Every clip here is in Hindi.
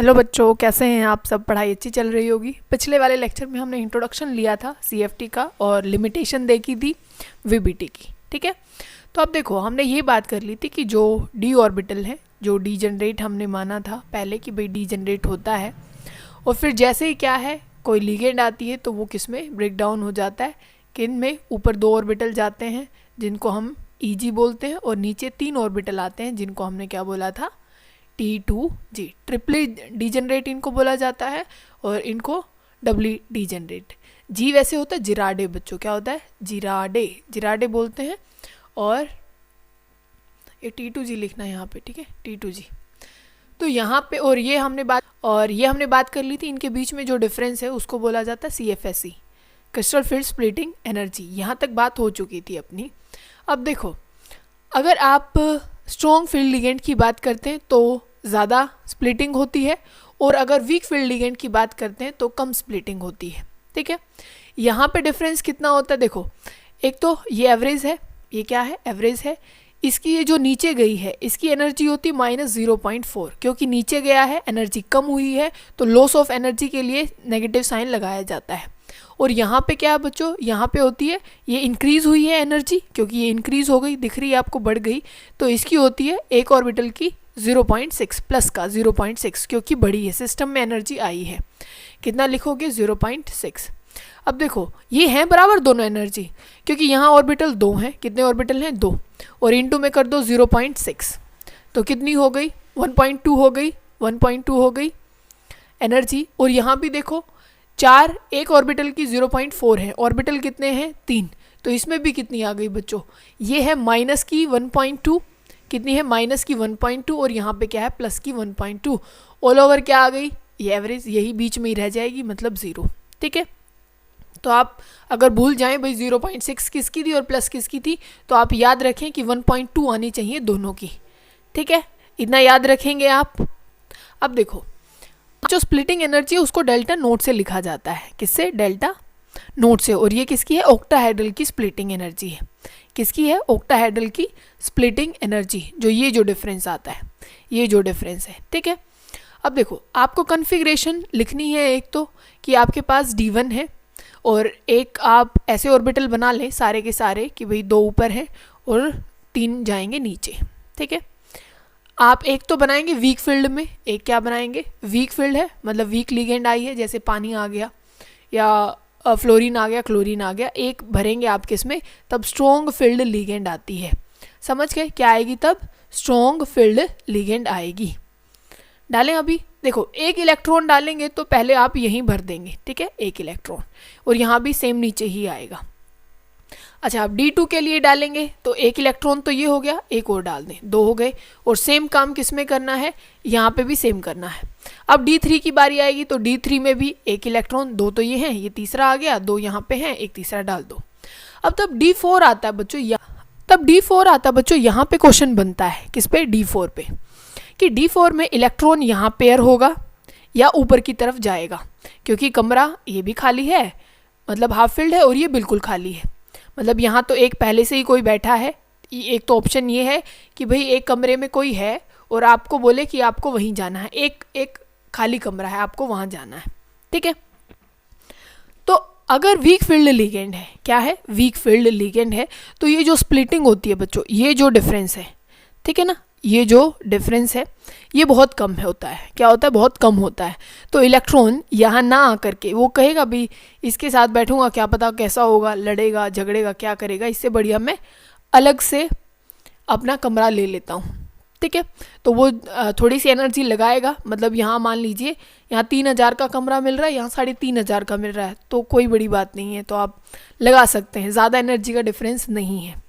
हेलो बच्चों, कैसे हैं आप सब। पढ़ाई अच्छी चल रही होगी। पिछले वाले लेक्चर में हमने इंट्रोडक्शन लिया था सीएफटी का और लिमिटेशन देखी थी वीबीटी की। ठीक है, तो अब देखो हमने ये बात कर ली थी कि जो डी ऑर्बिटल है, जो डी जनरेट हमने माना था पहले कि भाई डी जनरेट होता है, और फिर जैसे ही क्या है कोई लीगेंड आती है तो वो किस में ब्रेक डाउन हो जाता है, किन में। ऊपर 2 ऑर्बिटल जाते हैं जिनको हम ईजी बोलते हैं, और नीचे 3 ऑर्बिटल आते हैं जिनको हमने क्या बोला था, T2G। ट्रिपली डीजनरेट इनको बोला जाता है और इनको डबली डीजनरेट। जी वैसे होता है जिराडे बच्चों, क्या होता है जिराडे, जिराडे बोलते हैं। और ये T2G लिखना है यहाँ पे, ठीक है T2G। तो यहाँ पे और ये हमने बात कर ली थी, इनके बीच में जो डिफरेंस है उसको बोला जाता है CFSE, crystal field splitting energy. यहाँ तक बात हो चुकी थी अपनी। अब देखो, अगर आप स्ट्रॉन्ग फील्ड लिगेंड की बात करते हैं तो ज़्यादा स्प्लिटिंग होती है, और अगर वीक फील्ड लिगेंड की बात करते हैं तो कम स्प्लिटिंग होती है। ठीक है, यहाँ पे डिफरेंस कितना होता है देखो, एक तो ये एवरेज है, ये क्या है एवरेज है, इसकी ये जो नीचे गई है इसकी एनर्जी होती है -0.4, क्योंकि नीचे गया है एनर्जी कम हुई है तो लॉस ऑफ एनर्जी के लिए नेगेटिव साइन लगाया जाता है। और यहाँ पे क्या है बच्चों, यहाँ पे होती है ये इंक्रीज़ हुई है एनर्जी, क्योंकि ये इंक्रीज़ हो गई, दिख रही है आपको बढ़ गई, तो इसकी होती है एक ऑर्बिटल की 0.6 प्लस का 0.6, क्योंकि बढ़ी है, सिस्टम में एनर्जी आई है। कितना लिखोगे 0.6। अब देखो ये हैं बराबर दोनों एनर्जी, क्योंकि यहाँ ऑर्बिटल 2 हैं, कितने ऑर्बिटल हैं 2, और इनटू में कर दो 0.6 तो कितनी हो गई 1.2 हो गई, 1.2 हो गई एनर्जी। और यहाँ भी देखो 4, एक ऑर्बिटल की 0.4 है, ऑर्बिटल कितने हैं 3, तो इसमें भी कितनी आ गई बच्चों, ये है माइनस की 1.2, कितनी है माइनस की 1.2, और यहाँ पे क्या है प्लस की 1.2। ऑल ओवर क्या आ गई, ये एवरेज यही बीच में ही रह जाएगी, मतलब 0। ठीक है, तो आप अगर भूल जाएं भाई 0.6 किसकी थी और प्लस किसकी थी, तो आप याद रखें कि 1.2 आनी चाहिए दोनों की। ठीक है, इतना याद रखेंगे आप। अब देखो जो स्प्लिटिंग एनर्जी है उसको डेल्टा नोट से लिखा जाता है, किससे, डेल्टा नोट से। और ये किसकी है, ऑक्टाहेड्रल की स्प्लिटिंग एनर्जी है। किसकी है, ऑक्टाहेड्रल की स्प्लिटिंग एनर्जी, जो ये जो डिफरेंस आता है, ये जो डिफरेंस है। ठीक है, अब देखो आपको कन्फिग्रेशन लिखनी है, एक तो कि आपके पास D1 है, और एक आप ऐसे ऑर्बिटल बना लें सारे के सारे कि भाई 2 ऊपर हैं और 3 जाएंगे नीचे। ठीक है, आप एक तो बनाएंगे वीक फील्ड में, एक क्या बनाएंगे वीक फील्ड है, मतलब वीक लिगेंड आई है, जैसे पानी आ गया या फ्लोरीन आ गया, क्लोरीन आ गया, एक भरेंगे आप किसमें, तब स्ट्रॉन्ग फील्ड लिगेंड आती है। समझ गए क्या आएगी, तब स्ट्रॉन्ग फील्ड लिगेंड आएगी। डालें अभी देखो, एक इलेक्ट्रॉन डालेंगे तो पहले आप यहीं भर देंगे, ठीक है एक इलेक्ट्रॉन, और यहाँ भी सेम नीचे ही आएगा। अच्छा, आप D2 के लिए डालेंगे तो एक इलेक्ट्रॉन तो ये हो गया, एक और डाल दें, 2 हो गए, और सेम काम किस में करना है, यहाँ पे भी सेम करना है। अब D3 की बारी आएगी तो D3 में भी एक इलेक्ट्रॉन, 2 तो ये हैं, ये तीसरा आ गया, 2 यहाँ पे हैं, एक तीसरा डाल दो। अब तब D4 आता है बच्चों, यहाँ पे क्वेश्चन बनता है किस पे, D4 पे, कि D4 में इलेक्ट्रॉन यहाँ पेयर होगा या ऊपर की तरफ जाएगा, क्योंकि कमरा ये भी खाली है, मतलब हाफ फील्ड है, और ये बिल्कुल खाली है, मतलब यहाँ तो एक पहले से ही कोई बैठा है। एक तो ऑप्शन ये है कि भाई एक कमरे में कोई है और आपको बोले कि आपको वहीं जाना है, एक खाली कमरा है, आपको वहाँ जाना है। ठीक है, तो अगर वीक फील्ड लिगेंड है, क्या है वीक फील्ड लिगेंड है, तो ये जो स्प्लिटिंग होती है बच्चों, ये जो डिफरेंस है, ठीक है ना, ये जो डिफरेंस है ये बहुत कम होता है। क्या होता है, बहुत कम होता है। तो इलेक्ट्रॉन यहाँ ना आकर के वो कहेगा भी इसके साथ बैठूंगा, क्या पता कैसा होगा, लड़ेगा झगड़ेगा क्या करेगा, इससे बढ़िया मैं अलग से अपना कमरा ले लेता हूँ। ठीक है, तो वो थोड़ी सी एनर्जी लगाएगा, मतलब यहाँ मान लीजिए यहाँ 3000 का कमरा मिल रहा है, यहाँ 3500 का मिल रहा है, तो कोई बड़ी बात नहीं है, तो आप लगा सकते हैं, ज़्यादा एनर्जी का डिफरेंस नहीं है।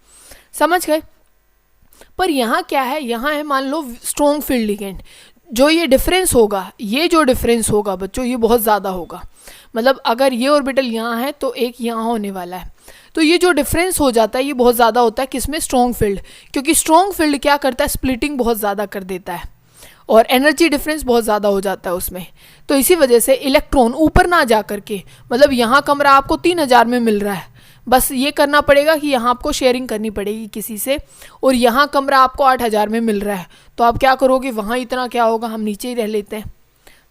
समझ गए। पर यहाँ क्या है, यहाँ है मान लो स्ट्रॉन्ग फील्ड लिगेंड, जो ये डिफरेंस होगा, ये जो डिफरेंस होगा बच्चों ये बहुत ज़्यादा होगा, मतलब अगर ये ऑर्बिटल यहाँ है तो एक यहाँ होने वाला है, तो ये जो डिफरेंस हो जाता है ये बहुत ज़्यादा होता है किसमें, स्ट्रॉन्ग फील्ड, क्योंकि स्ट्रॉन्ग फील्ड क्या करता है, स्प्लिटिंग बहुत ज़्यादा कर देता है और एनर्जी डिफरेंस बहुत ज़्यादा हो जाता है उसमें। तो इसी वजह से इलेक्ट्रॉन ऊपर ना जा करके, मतलब यहाँ कमरा आपको 3000 में मिल रहा है, बस ये करना पड़ेगा कि यहाँ आपको शेयरिंग करनी पड़ेगी किसी से, और यहाँ कमरा आपको 8000 में मिल रहा है, तो आप क्या करोगे, वहाँ इतना क्या होगा, हम नीचे ही रह लेते हैं,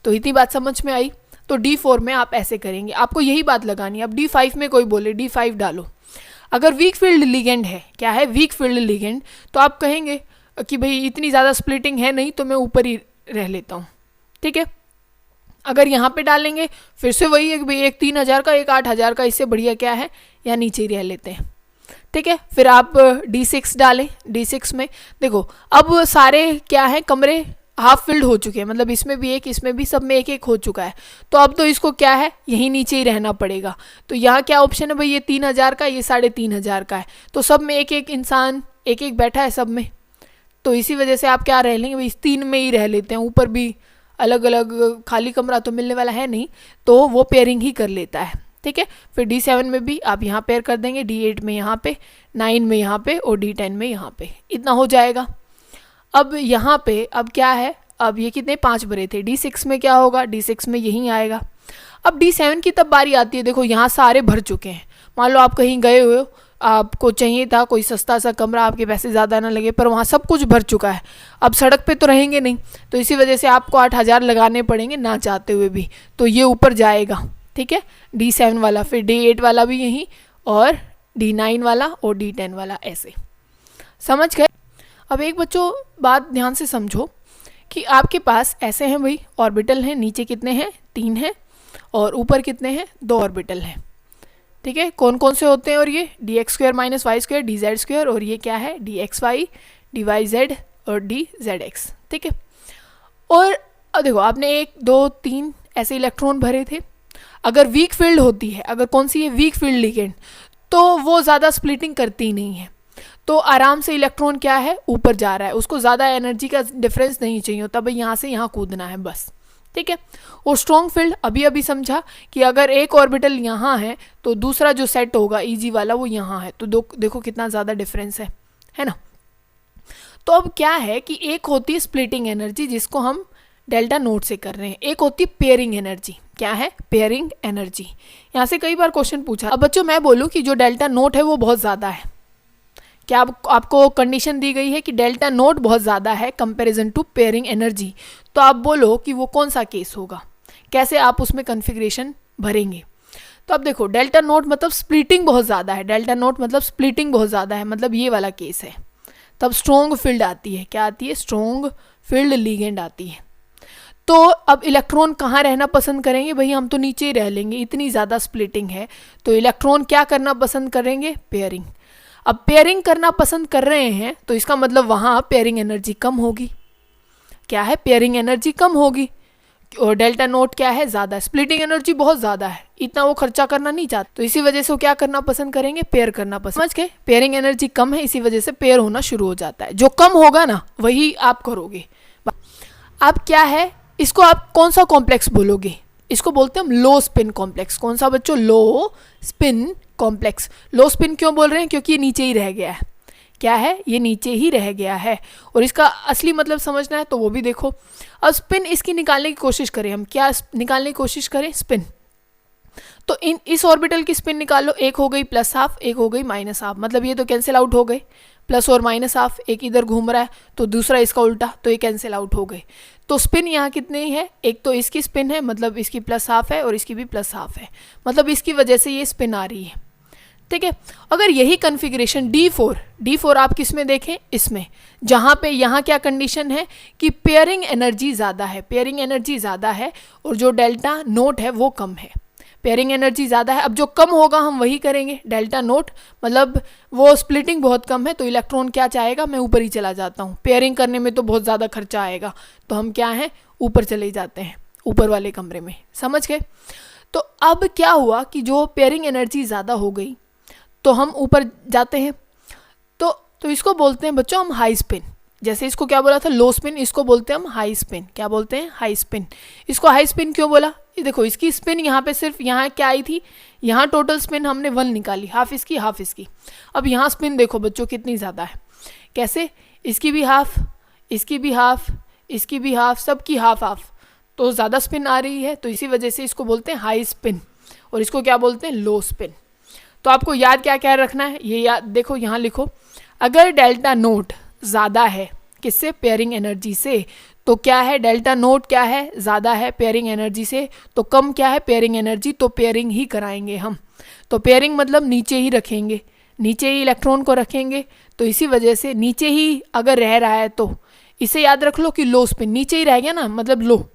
तो इतनी बात समझ में आई। तो D4 में आप ऐसे करेंगे, आपको यही बात लगानी है। अब D5 में कोई बोले D5 डालो, अगर वीक फील्ड लिगेंड है, क्या है वीक फील्ड लिगेंड, तो आप कहेंगे कि भाई इतनी ज़्यादा स्प्लिटिंग है नहीं तो मैं ऊपर ही रह लेता हूँ, ठीक है। अगर यहाँ पे डालेंगे फिर से वही है कि भाई एक 3000 का एक 8000 का, इससे बढ़िया क्या है या नीचे ही रह लेते हैं, ठीक है। फिर आप D6 डालें, D6 में देखो अब सारे क्या है कमरे हाफ फिल्ड हो चुके हैं, मतलब इसमें भी एक, इसमें भी, सब में एक एक हो चुका है। तो अब तो इसको क्या है यहीं नीचे ही रहना पड़ेगा। तो यहाँ क्या ऑप्शन है भाई, ये 3000 का, ये 3500 का है, तो सब में एक एक इंसान एक एक बैठा है सब में। तो इसी वजह से आप क्या रह लेंगे भाई, इस 3 में ही रह लेते हैं, ऊपर भी अलग अलग खाली कमरा तो मिलने वाला है नहीं, तो वो पेयरिंग ही कर लेता है, ठीक है। फिर D7 में भी आप यहाँ पेयर कर देंगे, D8 में यहाँ पे, 9 में यहाँ पे और D10 में यहाँ पे, इतना हो जाएगा। अब यहाँ पे अब क्या है, अब ये कितने 5 भरे थे, D6 में क्या होगा, D6 में यहीं आएगा। अब D7 की तब बारी आती है, देखो यहाँ सारे भर चुके हैं। मान लो आप कहीं गए हुए हो, आपको चाहिए था कोई सस्ता सा कमरा, आपके पैसे ज़्यादा ना लगे, पर वहाँ सब कुछ भर चुका है। अब सड़क पे तो रहेंगे नहीं, तो इसी वजह से आपको 8000 लगाने पड़ेंगे ना चाहते हुए भी, तो ये ऊपर जाएगा, ठीक है, D7 वाला। फिर D8 वाला भी यहीं, और D9 वाला और D10 वाला, ऐसे समझ गए। अब एक बच्चों बात ध्यान से समझो कि आपके पास ऐसे हैं भाई ऑर्बिटल हैं, नीचे कितने हैं 3 हैं, और ऊपर कितने हैं 2 ऑर्बिटल हैं, ठीक है। कौन कौन से होते हैं, और ये dx² - y² dz², और ये क्या है dxy dyz और dzx, ठीक है। और अब देखो आपने 1 2 3 ऐसे इलेक्ट्रॉन भरे थे। अगर वीक फील्ड होती है, अगर कौन सी है वीक फील्ड लिगेंड, तो वो ज़्यादा स्प्लिटिंग करती ही नहीं है, तो आराम से इलेक्ट्रॉन क्या है ऊपर जा रहा है, उसको ज़्यादा एनर्जी का डिफरेंस नहीं चाहिए होता, भाई यहाँ से यहाँ कूदना है बस, ठीक है। और स्ट्रॉन्ग फील्ड अभी अभी समझा कि अगर एक ऑर्बिटल यहाँ है तो दूसरा जो सेट होगा ईजी वाला वो यहाँ है, तो देखो कितना ज़्यादा डिफरेंस है ना। तो अब क्या है कि एक होती है स्प्लिटिंग एनर्जी जिसको हम डेल्टा नोट से कर रहे हैं, एक होती है पेयरिंग एनर्जी। क्या है पेयरिंग एनर्जी, यहाँ से कई बार क्वेश्चन पूछा। अब बच्चों मैं बोलूँ कि जो डेल्टा नोट है वो बहुत ज़्यादा है, क्या आपको कंडीशन दी गई है कि डेल्टा नोट बहुत ज़्यादा है कंपैरिजन टू पेयरिंग एनर्जी, तो आप बोलो कि वो कौन सा केस होगा, कैसे आप उसमें कॉन्फ़िगरेशन भरेंगे। तो अब देखो डेल्टा नोट मतलब स्प्लिटिंग बहुत ज़्यादा है, डेल्टा नोट मतलब स्प्लिटिंग बहुत ज़्यादा है, मतलब ये वाला केस है, तब स्ट्रॉन्ग फील्ड आती है। क्या आती है, स्ट्रॉन्ग फील्ड लिगेंड आती है। तो अब इलेक्ट्रॉन कहाँ रहना पसंद करेंगे, भाई हम तो नीचे ही रह लेंगे, इतनी ज़्यादा स्प्लिटिंग है, तो इलेक्ट्रॉन क्या करना पसंद करेंगे, पेयरिंग। अब पेयरिंग करना पसंद कर रहे हैं तो इसका मतलब वहाँ पेयरिंग एनर्जी कम होगी। क्या है, पेयरिंग एनर्जी कम होगी, और डेल्टा नोट क्या है ज़्यादा, स्प्लिटिंग एनर्जी बहुत ज़्यादा है, इतना वो खर्चा करना नहीं चाहते, तो इसी वजह से वो क्या करना पसंद करेंगे, पेयर करना पसंद। समझ गए, पेयरिंग एनर्जी कम है, इसी वजह से पेयर होना शुरू हो जाता है। जो कम होगा ना वही आप करोगे। अब क्या है, इसको आप कौन सा कॉम्प्लेक्स बोलोगे, इसको बोलते हैं हम लो स्पिन कॉम्प्लेक्स। कौन सा बच्चों, लो स्पिन कॉम्प्लेक्स। लो स्पिन क्यों बोल रहे हैं, क्योंकि ये नीचे ही रह गया है। क्या है, ये नीचे ही रह गया है, और इसका असली मतलब समझना है तो वो भी देखो। अब स्पिन इसकी निकालने की कोशिश करें हम, क्या निकालने की कोशिश करें, स्पिन। तो इस ऑर्बिटल की स्पिन निकालो, एक हो गई +½ एक हो गई -½ मतलब ये तो कैंसिल आउट हो गए, प्लस और -½ एक इधर घूम रहा है तो दूसरा इसका उल्टा, तो ये कैंसिल आउट हो गए। तो स्पिन यहाँ कितने है, एक तो इसकी स्पिन है मतलब इसकी +½ है और इसकी भी +½ है, मतलब इसकी वजह से ये स्पिन आ रही है, ठीक है। अगर यही कॉन्फ़िगरेशन D4 आप किस में देखें, इसमें, जहाँ पे यहाँ क्या कंडीशन है कि पेयरिंग एनर्जी ज़्यादा है, पेयरिंग एनर्जी ज़्यादा है और जो डेल्टा नोट है वो कम है। पेयरिंग एनर्जी ज़्यादा है, अब जो कम होगा हम वही करेंगे, डेल्टा नोट मतलब वो स्प्लिटिंग बहुत कम है, तो इलेक्ट्रॉन क्या चाहेगा, मैं ऊपर ही चला जाता हूँ, पेयरिंग करने में तो बहुत ज़्यादा खर्चा आएगा, तो हम क्या हैं, ऊपर चले जाते हैं, ऊपर वाले कमरे में। समझ गए। तो अब क्या हुआ कि जो पेयरिंग एनर्जी ज़्यादा हो गई तो हम ऊपर जाते हैं, तो इसको बोलते हैं बच्चों हम हाई स्पिन। जैसे इसको क्या बोला था, लो स्पिन, इसको बोलते हैं हम हाई स्पिन। क्या बोलते हैं, हाई स्पिन। इसको हाई स्पिन क्यों बोला, ये देखो इसकी स्पिन यहाँ पे सिर्फ यहाँ क्या आई थी, यहाँ टोटल स्पिन हमने 1 निकाली, हाफ इसकी हाफ इसकी। अब यहाँ स्पिन देखो बच्चों कितनी ज़्यादा है, कैसे, इसकी भी हाफ, इसकी भी हाफ, इसकी भी हाफ, सबकी हाफ हाफ, तो ज़्यादा स्पिन आ रही है, तो इसी वजह से इसको बोलते हैं हाई स्पिन, और इसको क्या बोलते हैं, लो स्पिन। तो आपको याद क्या क्या रखना है, ये याद देखो, यहाँ लिखो, अगर डेल्टा नोट ज़्यादा है किससे, पेयरिंग एनर्जी से, तो क्या है, डेल्टा नोट क्या है, ज़्यादा है पेयरिंग एनर्जी से, तो कम क्या है पेयरिंग एनर्जी, तो पेयरिंग ही कराएंगे हम। तो पेयरिंग मतलब नीचे ही रखेंगे, नीचे ही इलेक्ट्रॉन को रखेंगे, तो इसी वजह से नीचे ही अगर रह रहा है तो इसे याद रख लो कि लो स्पिन, नीचे ही रह गया ना मतलब लो,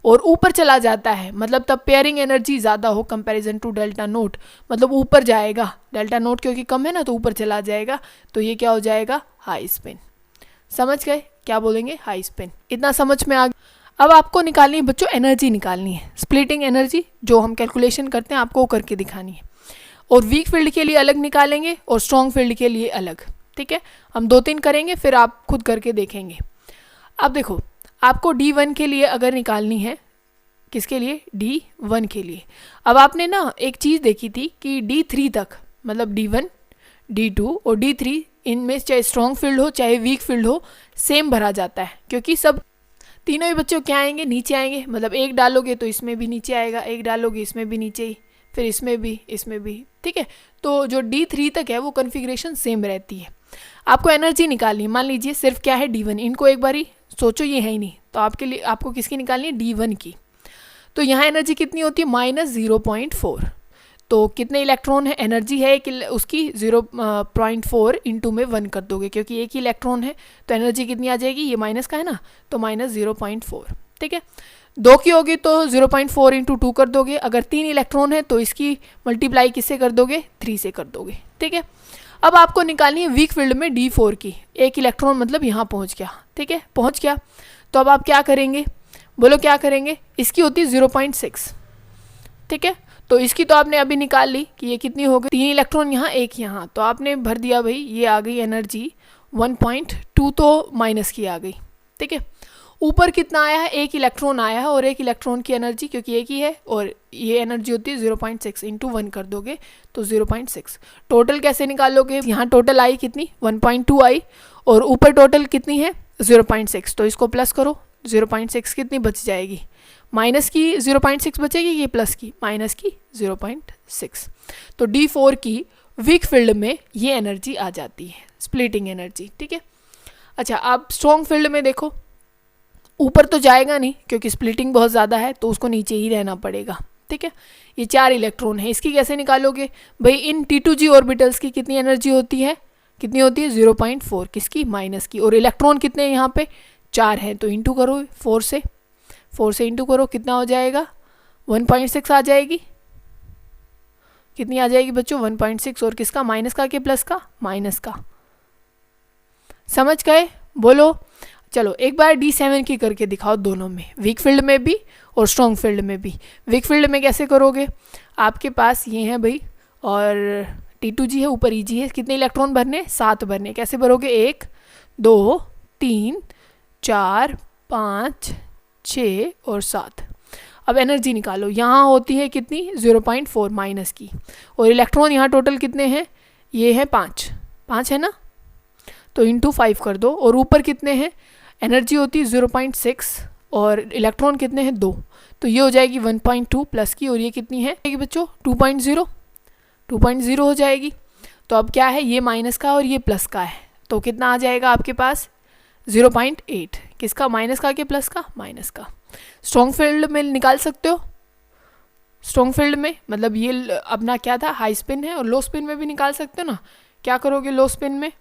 और ऊपर चला जाता है मतलब तब पेयरिंग एनर्जी ज़्यादा हो कंपैरिजन टू डेल्टा नोट, मतलब ऊपर जाएगा, डेल्टा नोट क्योंकि कम है ना तो ऊपर चला जाएगा, तो ये क्या हो जाएगा, हाई स्पिन। समझ गए क्या बोलेंगे, हाई स्पिन। इतना समझ में आ गया। अब आपको निकालनी है बच्चों एनर्जी निकालनी है, स्प्लिटिंग एनर्जी जो हम कैलकुलेशन करते हैं आपको वो करके दिखानी है, और वीक फील्ड के लिए अलग निकालेंगे और स्ट्रॉन्ग फील्ड के लिए अलग। ठीक है, हम 2-3 करेंगे फिर आप खुद करके देखेंगे। अब देखो आपको D1 के लिए अगर निकालनी है, किसके लिए, D1 के लिए। अब आपने ना एक चीज़ देखी थी कि D3 तक मतलब D1, D2 और D3 इनमें चाहे स्ट्रॉन्ग फील्ड हो चाहे वीक फील्ड हो सेम भरा जाता है, क्योंकि सब तीनों ही बच्चों क्या आएंगे, नीचे आएंगे, मतलब एक डालोगे तो इसमें भी नीचे आएगा, एक डालोगे इसमें भी नीचे ही, फिर इसमें भी। ठीक है, तो जो D3 तक है वो कन्फिग्रेशन सेम रहती है। आपको एनर्जी निकालनी है, मान लीजिए सिर्फ क्या है D1, इनको एक बारी सोचो, ये है ही नहीं, तो आपके लिए आपको किसकी निकालनी है, D1 की। तो यहाँ एनर्जी कितनी होती है, -0.4, तो कितने इलेक्ट्रॉन है, एनर्जी है कि उसकी 0.4 इंटू में 1 कर दोगे, क्योंकि एक ही इलेक्ट्रॉन है तो एनर्जी कितनी आ जाएगी, ये माइनस का है ना, तो -0.4। ठीक है, 2 की होगी तो 0.4 इंटू 2 कर दोगे, अगर 3 इलेक्ट्रॉन है तो इसकी मल्टीप्लाई किससे कर दोगे, 3 से कर दोगे। ठीक है, अब आपको निकालनी है वीक फील्ड में D4 की, एक इलेक्ट्रॉन मतलब यहाँ पहुँच गया। ठीक है, पहुँच गया, तो अब आप क्या करेंगे, बोलो क्या करेंगे, इसकी होती है 0.6। ठीक है, तो इसकी तो आपने अभी निकाल ली कि ये कितनी हो गई, 3 इलेक्ट्रॉन यहाँ, एक यहाँ, तो आपने भर दिया भाई, ये आ गई एनर्जी 1.2, तो माइनस की आ गई। ठीक है, ऊपर कितना आया है, एक इलेक्ट्रॉन आया है, और एक इलेक्ट्रॉन की एनर्जी क्योंकि एक ही है और ये एनर्जी होती है 0.6 इंटू 1 कर दोगे तो 0.6। टोटल कैसे निकालोगे, यहाँ टोटल आई कितनी 1.2 आई, और ऊपर टोटल कितनी है 0.6, तो इसको प्लस करो, 0.6 कितनी बच जाएगी, माइनस की 0.6 बचेगी, ये प्लस की माइनस की 0.6। तो D4 की वीक फील्ड में ये एनर्जी आ जाती है, स्प्लिटिंग एनर्जी। ठीक है, अच्छा आप स्ट्रॉन्ग फील्ड में देखो, ऊपर तो जाएगा नहीं क्योंकि स्प्लिटिंग बहुत ज़्यादा है, तो उसको नीचे ही रहना पड़ेगा। ठीक है, ये 4 इलेक्ट्रॉन है, इसकी कैसे निकालोगे भाई, इन T2G ऑर्बिटल्स की कितनी एनर्जी होती है, कितनी होती है 0.4, किसकी, माइनस की, और इलेक्ट्रॉन कितने हैं यहाँ पे 4 हैं, तो इंटू करो 4 से इंटू करो, कितना हो जाएगा 1.6 आ जाएगी, कितनी आ जाएगी बच्चों 1.6, और किसका, माइनस का कि प्लस का, माइनस का। समझ गए, बोलो। चलो एक बार D7 की करके दिखाओ, दोनों में, वीक फील्ड में भी और स्ट्रॉन्ग फील्ड में भी। वीक फील्ड में कैसे करोगे, आपके पास ये है भाई, और T2G है, ऊपर EG है, कितने इलेक्ट्रॉन भरने, 7 भरने, कैसे भरोगे, 1 2 3 4 5 6 और 7। अब एनर्जी निकालो, यहाँ होती है कितनी 0.4 माइनस की, और इलेक्ट्रॉन यहाँ टोटल कितने हैं, ये है 5 है ना, तो इंटू 5 कर दो, और ऊपर कितने हैं, एनर्जी होती है 0.6 और इलेक्ट्रॉन कितने हैं 2, तो ये हो जाएगी 1.2 प्लस की, और ये कितनी है बच्चों 2.0 हो जाएगी। तो अब क्या है, ये माइनस का और ये प्लस का है, तो कितना आ जाएगा आपके पास 0.8, किसका, माइनस का कि प्लस का, माइनस का। स्ट्रॉन्ग फील्ड में निकाल सकते हो, स्ट्रॉन्ग फील्ड में मतलब ये अपना क्या था, हाई स्पिन है, और लो स्पिन में भी निकाल सकते हो ना। क्या करोगे, लो स्पिन में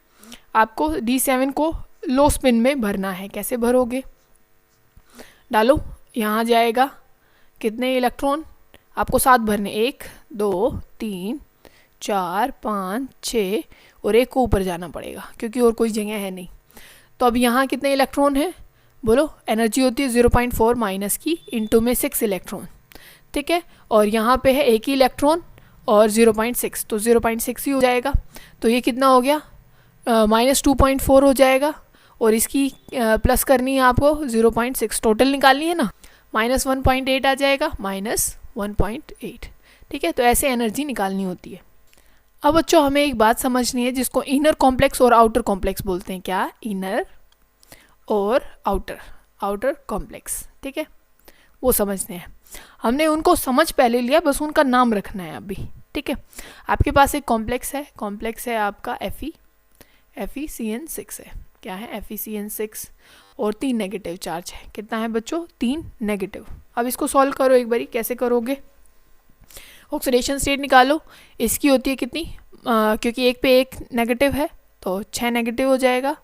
आपको D7 को लो स्पिन में भरना है, कैसे भरोगे, डालो, यहाँ जाएगा कितने इलेक्ट्रॉन, आपको 7 भरने, 1 2 3 4 5 6, और एक को ऊपर जाना पड़ेगा क्योंकि और कोई जगह है नहीं। तो अब यहाँ कितने इलेक्ट्रॉन है, बोलो, एनर्जी होती है 0.4 माइनस की, इंटू में 6 इलेक्ट्रॉन। ठीक है, और यहाँ पे है एक ही इलेक्ट्रॉन और 0.6, तो 0.6 ही हो जाएगा, तो ये कितना हो गया, -2.4 हो जाएगा, और इसकी प्लस करनी है आपको 0.6, टोटल निकालनी है ना, -1.8 आ जाएगा, -1.8। ठीक है, तो ऐसे एनर्जी निकालनी होती है। अब बच्चों हमें एक बात समझनी है जिसको इनर कॉम्प्लेक्स और आउटर कॉम्प्लेक्स बोलते हैं। क्या, इनर और आउटर कॉम्प्लेक्स। ठीक है, वो समझते हैं, हमने उनको समझ पहले लिया, बस उनका नाम रखना है अभी। ठीक है, आपके पास एक कॉम्प्लेक्स है आपका FeCN6 है। क्या है FeCN6 और 3 नेगेटिव चार्ज है। कितना है बच्चों? 3 नेगेटिव। अब इसको सॉल्व करो एक बारी, कैसे करोगे? ऑक्सीडेशन स्टेट निकालो, इसकी होती है कितनी, क्योंकि एक पे एक नेगेटिव है तो 6 नेगेटिव हो जाएगा,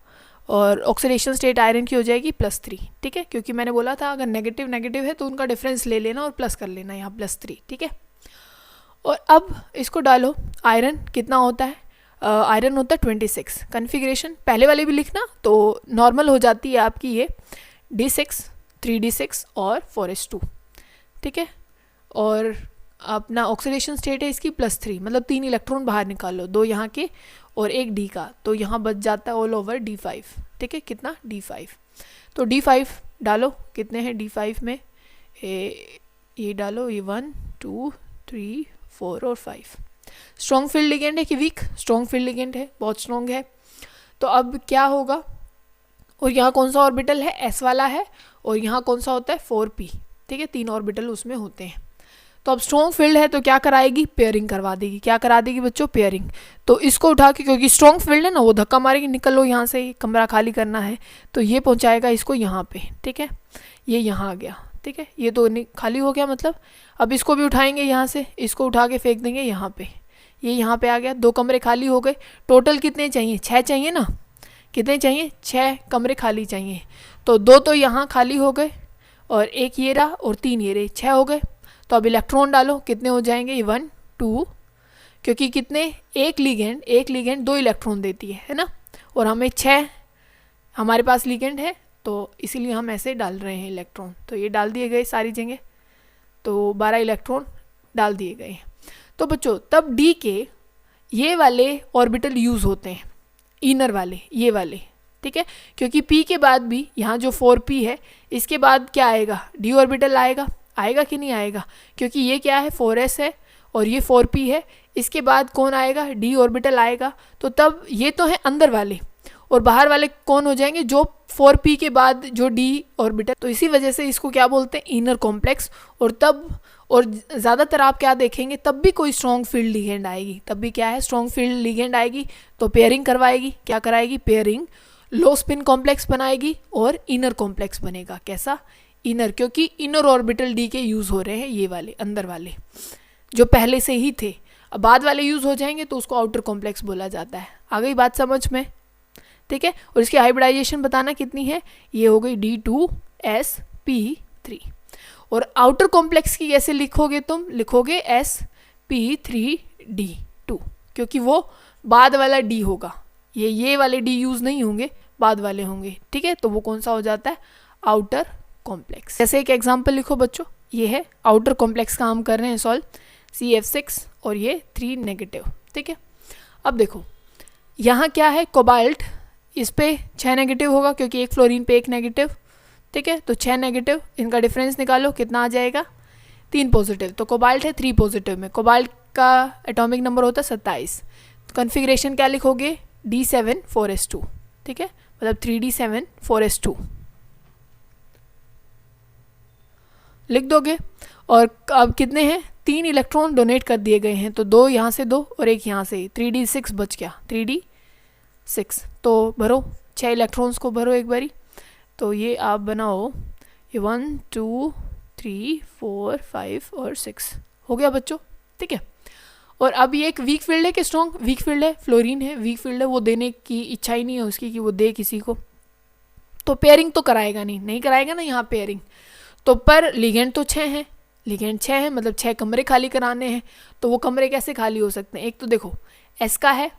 और ऑक्सीडेशन स्टेट आयरन की हो जाएगी +3, ठीक है, क्योंकि मैंने बोला था अगर नेगेटिव नेगेटिव है तो उनका डिफरेंस ले लेना और प्लस कर लेना, यहाँ +3, ठीक है। और अब इसको डालो, आयरन कितना होता है? आयरन होता है 26। कन्फिग्रेशन पहले वाले भी लिखना तो नॉर्मल हो जाती है आपकी ये D6, 3D6 और 4s2, ठीक है। और अपना ऑक्सीडेशन स्टेट है इसकी +3, मतलब 3 इलेक्ट्रॉन बाहर निकालो, 2 यहाँ के और 1 D का, तो यहाँ बच जाता है ऑल ओवर D5, ठीक है। कितना? D5। तो D5 डालो, कितने हैं D5 में? ये डालो, ये 1 2 3 4 और 5। स्ट्रॉन्ग फील्ड लिगेंड है कि वीक? स्ट्रॉन्ग फील्ड लिगेंड है, बहुत स्ट्रॉन्ग है। तो अब क्या होगा? और यहाँ कौन सा ऑर्बिटल है? S वाला है, और यहाँ कौन सा होता है? 4p, ठीक है, 3 ऑर्बिटल उसमें होते हैं। तो अब स्ट्रॉन्ग फील्ड है तो क्या कराएगी? पेयरिंग करवा देगी। क्या करा देगी बच्चों? पेयरिंग। तो इसको उठा के, क्योंकि स्ट्रॉन्ग फील्ड है ना, वो धक्का मारेगी, निकलो यहाँ से, कमरा खाली करना है, तो ये पहुँचाएगा इसको यहाँ पे, ठीक है। ये यहाँ आ गया, ठीक है, ये तो खाली हो गया मतलब। अब इसको भी उठाएंगे यहाँ से, इसको उठा के फेंक देंगे यहाँ पे, ये यहाँ पे आ गया, 2 कमरे खाली हो गए। टोटल कितने चाहिए? 6 चाहिए ना? कितने चाहिए? 6 कमरे खाली चाहिए। तो 2 तो यहाँ खाली हो गए, और 1 ये रहा, और 3 ये रहे, 6 हो गए। तो अब इलेक्ट्रॉन डालो, कितने हो जाएंगे? 1 2, क्योंकि कितने? एक लिगेंड 2 इलेक्ट्रॉन देती है ना, और हमें 6 हमारे पास लिगेंड है, तो इसीलिए हम ऐसे डाल रहे हैं इलेक्ट्रॉन। तो ये डाल दिए गए सारी जगह, तो 12 इलेक्ट्रॉन डाल दिए गए। तो बच्चों तब D के ये वाले ऑर्बिटल यूज़ होते हैं, इनर वाले, ये वाले, ठीक है, क्योंकि P के बाद भी यहाँ जो 4p है, इसके बाद क्या आएगा? D ऑर्बिटल आएगा कि नहीं आएगा? क्योंकि ये क्या है? 4s है और ये 4p है, इसके बाद कौन आएगा? D ऑर्बिटल आएगा। तो तब ये तो है अंदर वाले, और बाहर वाले कौन हो जाएंगे? जो 4p के बाद जो D ऑर्बिटल। तो इसी वजह से इसको क्या बोलते हैं? Inner complex. और तब, और ज़्यादातर आप क्या देखेंगे, तब भी कोई स्ट्रॉन्ग फील्ड लिगेंड आएगी, तब भी क्या है? स्ट्रॉन्ग फील्ड लिगेंड आएगी, तो पेयरिंग करवाएगी। क्या कराएगी? पेयरिंग। लो स्पिन कॉम्प्लेक्स बनाएगी और इनर कॉम्प्लेक्स बनेगा। कैसा? इनर, क्योंकि इनर ऑर्बिटल D के यूज़ हो रहे हैं, ये वाले अंदर वाले जो पहले से ही थे। अब बाद वाले यूज़ हो जाएंगे तो उसको आउटर कॉम्प्लेक्स बोला जाता है। आ गई बात समझ में? ठीक है। और इसकी हाइब्रिडाइजेशन बताना कितनी है? ये हो गई D2sp3। और आउटर कॉम्प्लेक्स की कैसे लिखोगे? तुम लिखोगे sp3d2, क्योंकि वो बाद वाला D होगा, ये वाले D यूज़ नहीं होंगे, बाद वाले होंगे, ठीक है। तो वो कौन सा हो जाता है? Outer complex. जैसे एक एग्जांपल लिखो बच्चों, ये है आउटर कॉम्प्लेक्स का हम कर रहे हैं सॉल्व, CF6 और ये 3 नेगेटिव, ठीक है। अब देखो यहाँ क्या है? कोबाल्ट, इस पे 6 नेगेटिव होगा क्योंकि एक फ्लोरीन पे 1 नेगेटिव, ठीक है। तो 6 नेगेटिव, इनका डिफरेंस निकालो, कितना आ जाएगा? 3 पॉजिटिव। तो कोबाल्ट है 3 पॉजिटिव में, कोबाल्ट का एटॉमिक नंबर होता है 27। कॉन्फ़िगरेशन क्या लिखोगे? D7 4s2, ठीक है, मतलब 3D7 4s2 लिख दोगे। और अब कितने हैं? 3 इलेक्ट्रॉन डोनेट कर दिए गए हैं, तो 2 यहाँ से 2 और 1 यहाँ से, 3D6 बच गया, 3D6। तो भरो 6 इलेक्ट्रॉन्स को भरो एक बारी। तो ये आप बनाओ, ये 1 2 3 4 5 और 6 हो गया बच्चों, ठीक है। और अब ये एक वीक फील्ड है कि स्ट्रॉन्ग? वीक फील्ड है, फ्लोरीन है, वीक फील्ड है, वो देने की इच्छा ही नहीं है उसकी कि वो दे किसी को, तो पेयरिंग तो कराएगा नहीं कराएगा ना यहाँ पेयरिंग। तो पर लिगेंड तो 6 हैं, लिगेंड 6 है, मतलब 6 कमरे खाली कराने हैं। तो वो कमरे कैसे खाली हो सकते हैं? एक तो देखो S का है,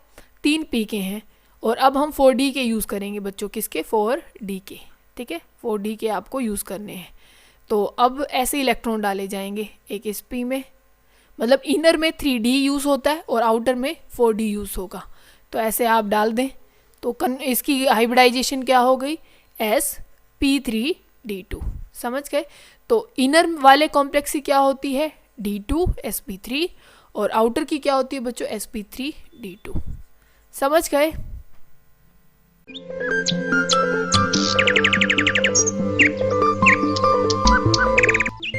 3 P के हैं, और अब हम 4D के यूज़ करेंगे बच्चों, किसके? 4D के, ठीक है, 4D के आपको यूज़ करने हैं। तो अब ऐसे इलेक्ट्रॉन डाले जाएंगे, एक इस P में, मतलब इनर में 3D यूज़ होता है और आउटर में 4D यूज़ होगा। तो ऐसे आप डाल दें, तो इसकी हाइब्रिडाइजेशन क्या हो गई? sp3d2, समझ गए। तो इनर वाले कॉम्प्लेक्स की क्या होती है? D2sp3, और आउटर की क्या होती है बच्चों? sp3d2, समझ गए।